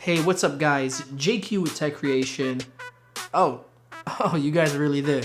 Hey, what's up guys? JQ with Tech Creation. Oh, you guys are really there.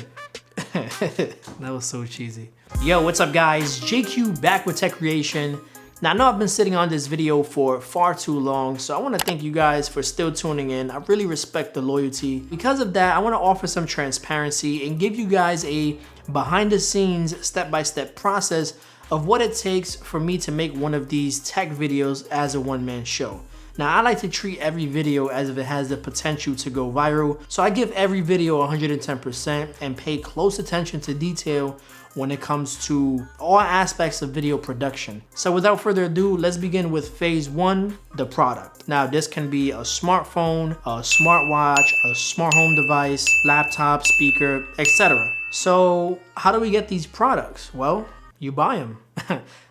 That was so cheesy. Yo, what's up guys? JQ back with Tech Creation. Now I know I've been sitting on this video for far too long, so I want to thank you guys for still tuning in. I really respect the loyalty. Because of that, I want to offer some transparency and give you guys a behind the scenes, step-by-step process of what it takes for me to make one of these tech videos as a one-man show. Now, I like to treat every video as if it has the potential to go viral, so I give every video 110% and pay close attention to detail when it comes to all aspects of video production. So without further ado, let's begin with phase one, the product. Now, this can be a smartphone, a smartwatch, a smart home device, laptop, speaker, etc. So how do we get these products? Well, you buy them.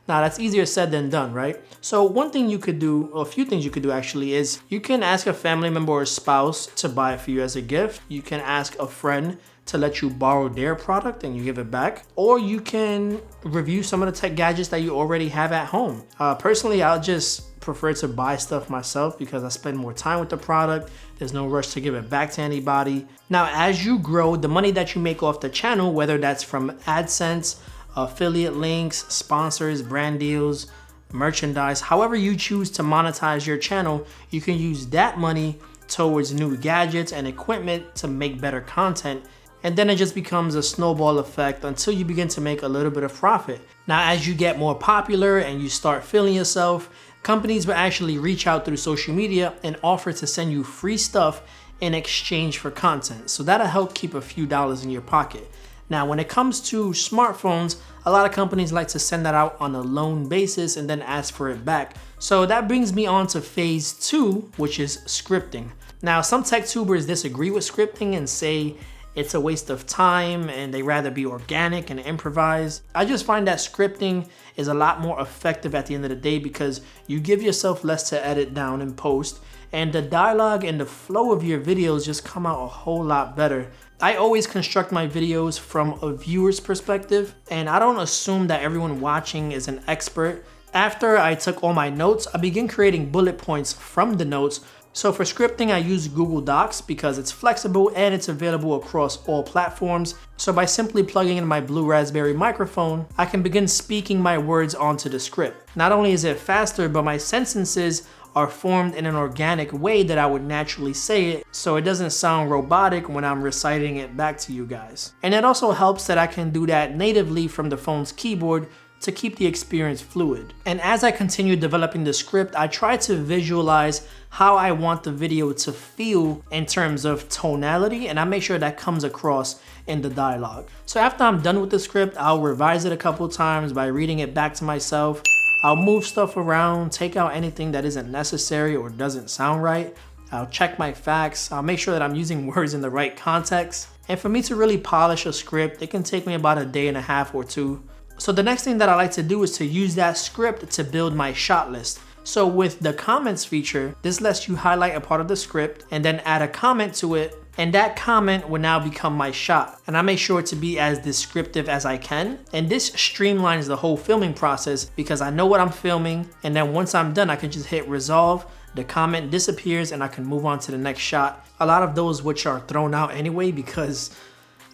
Now that's easier said than done, right? So one thing you could do, or a few things you could do actually, is you can ask a family member or spouse to buy it for you as a gift. You can ask a friend to let you borrow their product and you give it back. Or you can review some of the tech gadgets that you already have at home. Personally, I'll just prefer to buy stuff myself because I spend more time with the product. There's no rush to give it back to anybody. Now, as you grow, the money that you make off the channel, whether that's from AdSense, affiliate links, sponsors, brand deals, merchandise, however you choose to monetize your channel, you can use that money towards new gadgets and equipment to make better content. And then it just becomes a snowball effect until you begin to make a little bit of profit. Now, as you get more popular and you start feeling yourself, companies will actually reach out through social media and offer to send you free stuff in exchange for content. So that'll help keep a few dollars in your pocket. Now, when it comes to smartphones, a lot of companies like to send that out on a loan basis and then ask for it back. So that brings me on to phase two, which is scripting. Now, some tech tubers disagree with scripting and say it's a waste of time and they rather be organic and improvise. I just find that scripting is a lot more effective at the end of the day because you give yourself less to edit down and post, and the dialogue and the flow of your videos just come out a whole lot better. I always construct my videos from a viewer's perspective, and I don't assume that everyone watching is an expert. After I took all my notes, I began creating bullet points from the notes. So for scripting, I use Google Docs because it's flexible and it's available across all platforms. So by simply plugging in my Blue Raspberry microphone, I can begin speaking my words onto the script. Not only is it faster, but my sentences are formed in an organic way that I would naturally say it, so it doesn't sound robotic when I'm reciting it back to you guys. And it also helps that I can do that natively from the phone's keyboard to keep the experience fluid. And as I continue developing the script, I try to visualize how I want the video to feel in terms of tonality, and I make sure that comes across in the dialogue. So after I'm done with the script, I'll revise it a couple times by reading it back to myself. I'll move stuff around, take out anything that isn't necessary or doesn't sound right. I'll check my facts. I'll make sure that I'm using words in the right context. And for me to really polish a script, it can take me about a day and a half or two. So the next thing that I like to do is to use that script to build my shot list. So with the comments feature, this lets you highlight a part of the script and then add a comment to it, and that comment will now become my shot. And I make sure to be as descriptive as I can. And this streamlines the whole filming process because I know what I'm filming, and then once I'm done, I can just hit resolve, the comment disappears, and I can move on to the next shot. A lot of those which are thrown out anyway because,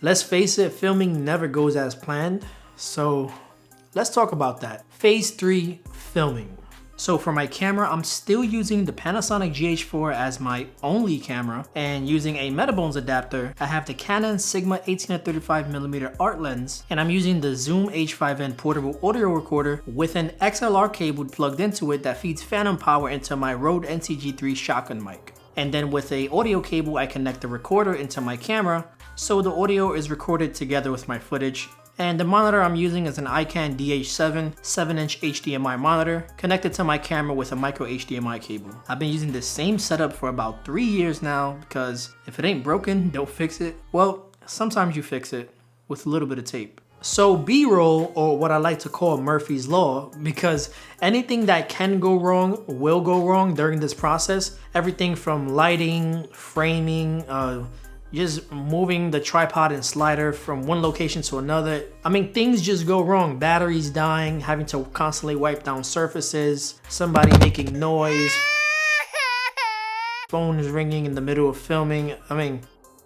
let's face it, filming never goes as planned. So let's talk about that. Phase three, filming. So for my camera, I'm still using the Panasonic GH4 as my only camera, and using a Metabones adapter, I have the Canon Sigma 18-35mm art lens, and I'm using the Zoom H5n portable audio recorder with an XLR cable plugged into it that feeds phantom power into my Rode NTG3 shotgun mic. And then with a audio cable, I connect the recorder into my camera, so the audio is recorded together with my footage. And the monitor I'm using is an iKan DH7 7-inch HDMI monitor connected to my camera with a micro HDMI cable. I've been using this same setup for about 3 years now because if it ain't broken, don't fix it. Well, sometimes you fix it with a little bit of tape. So B-roll, or what I like to call Murphy's Law, because anything that can go wrong will go wrong during this process. Everything from lighting, framing, just moving the tripod and slider from one location to another. I mean, things just go wrong. Batteries dying, having to constantly wipe down surfaces, somebody making noise. phone is ringing in the middle of filming. I mean,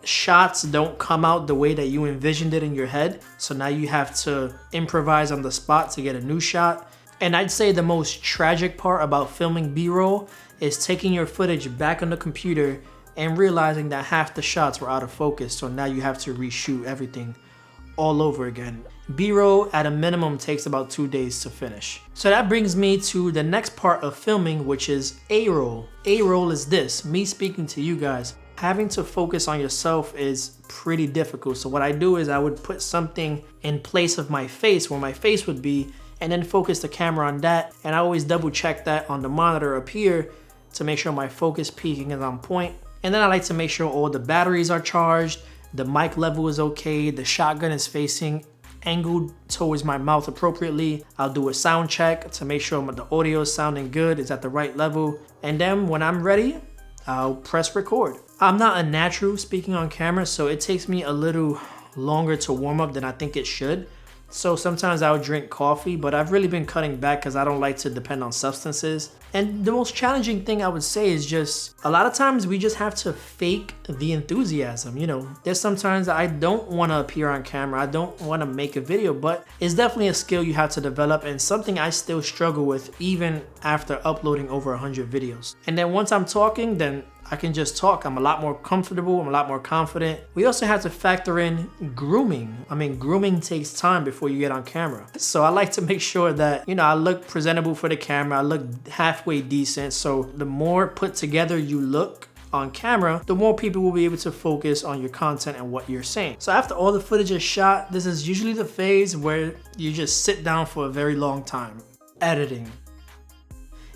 shots don't come out the way that you envisioned it in your head. So now you have to improvise on the spot to get a new shot. And I'd say the most tragic part about filming B-roll is taking your footage back on the computer and realizing that half the shots were out of focus. So now you have to reshoot everything all over again. B-roll at a minimum takes about 2 days to finish. So that brings me to the next part of filming, which is A-roll. A-roll is this, me speaking to you guys. Having to focus on yourself is pretty difficult. So what I do is I would put something in place of my face, where my face would be, and then focus the camera on that. And I always double check that on the monitor up here to make sure my focus peaking is on point. And then I like to make sure all the batteries are charged, the mic level is okay, the shotgun is facing angled towards my mouth appropriately. I'll do a sound check to make sure the audio is sounding good, is at the right level. And then when I'm ready, I'll press record. I'm not a natural speaking on camera, so it takes me a little longer to warm up than I think it should. So sometimes I'll drink coffee, but I've really been cutting back because I don't like to depend on substances. And the most challenging thing I would say is just a lot of times we just have to fake the enthusiasm. You know, there's sometimes I don't want to appear on camera. I don't want to make a video, but it's definitely a skill you have to develop and something I still struggle with even after uploading over 100 videos. And then once I'm talking, then I can just talk. I'm a lot more comfortable. I'm a lot more confident. We also have to factor in grooming. I mean, grooming takes time before you get on camera. So I like to make sure that, you know, I look presentable for the camera. I look halfway decent. So the more put together you look on camera, the more people will be able to focus on your content and what you're saying. So after all the footage is shot, this is usually the phase where you just sit down for a very long time. Editing.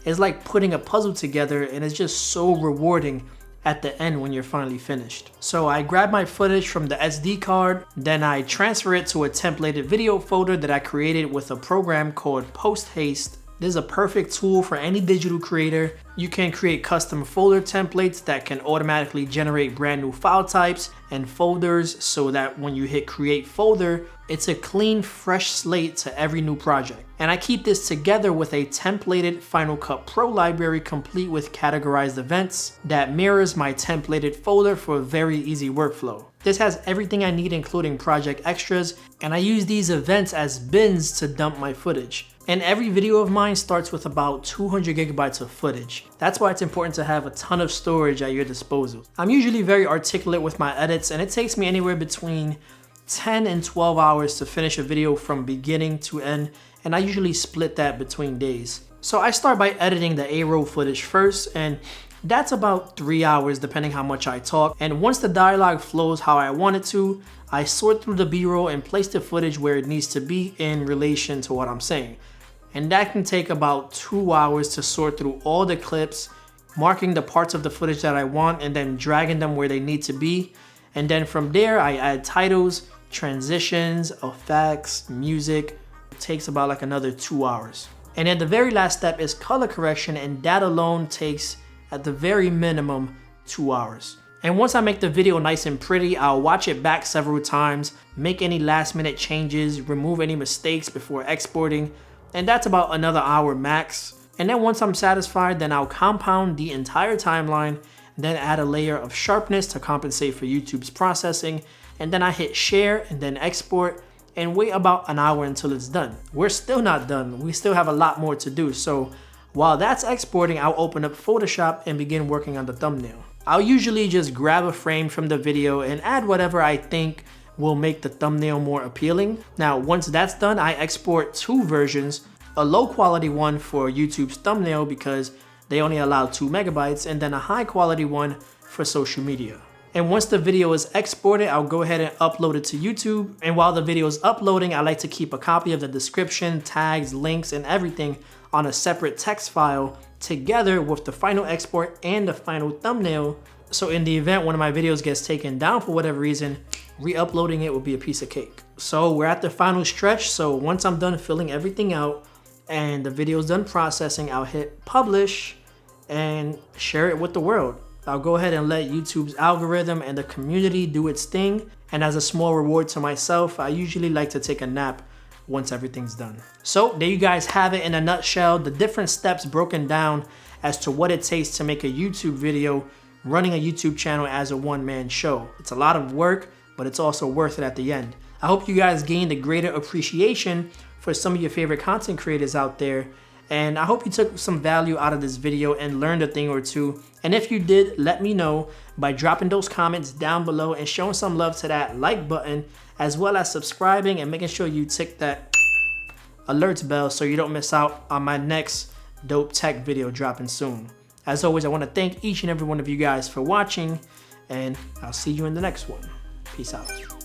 It's like putting a puzzle together, and it's just so rewarding at the end when you're finally finished. So I grab my footage from the SD card, then I transfer it to a templated video folder that I created with a program called Post Haste. This is a perfect tool for any digital creator. You can create custom folder templates that can automatically generate brand new file types and folders so that when you hit create folder, it's a clean, fresh slate to every new project. And I keep this together with a templated Final Cut Pro library complete with categorized events that mirrors my templated folder for a very easy workflow. This has everything I need, including project extras, and I use these events as bins to dump my footage. And every video of mine starts with about 200 gigabytes of footage. That's why it's important to have a ton of storage at your disposal. I'm usually very articulate with my edits, and it takes me anywhere between 10 and 12 hours to finish a video from beginning to end, and I usually split that between days. So I start by editing the A-roll footage first, and that's about 3 hours depending how much I talk. And once the dialogue flows how I want it to, I sort through the B-roll and place the footage where it needs to be in relation to what I'm saying. And that can take about 2 hours to sort through all the clips, marking the parts of the footage that I want and then dragging them where they need to be. And then from there, I add titles, transitions, effects, music. It takes about like another 2 hours. And then the very last step is color correction, and that alone takes at the very minimum 2 hours. And once I make the video nice and pretty, I'll watch it back several times, make any last minute changes, remove any mistakes before exporting, and that's about another hour max. And then once I'm satisfied, then I'll compound the entire timeline, then add a layer of sharpness to compensate for YouTube's processing, and then I hit share and then export and wait about an hour until it's done. We're still not done. We still have a lot more to do. So while that's exporting, I'll open up Photoshop and begin working on the thumbnail. I'll usually just grab a frame from the video and add whatever I think will make the thumbnail more appealing. Now, once that's done, I export two versions, a low quality one for YouTube's thumbnail because they only allow 2 megabytes, and then a high quality one for social media. And once the video is exported, I'll go ahead and upload it to YouTube. And while the video is uploading, I like to keep a copy of the description, tags, links, and everything on a separate text file together with the final export and the final thumbnail. So in the event one of my videos gets taken down for whatever reason, re-uploading it will be a piece of cake. So we're at the final stretch. So once I'm done filling everything out and the video's done processing, I'll hit publish and share it with the world. I'll go ahead and let YouTube's algorithm and the community do its thing. And as a small reward to myself, I usually like to take a nap once everything's done. So there you guys have it in a nutshell, the different steps broken down as to what it takes to make a YouTube video running a YouTube channel as a one-man show. It's a lot of work, but it's also worth it at the end. I hope you guys gained a greater appreciation for some of your favorite content creators out there, and I hope you took some value out of this video and learned a thing or two. And if you did, let me know by dropping those comments down below and showing some love to that like button, as well as subscribing and making sure you tick that alerts bell so you don't miss out on my next dope tech video dropping soon. As always, I want to thank each and every one of you guys for watching, and I'll see you in the next one. Peace out.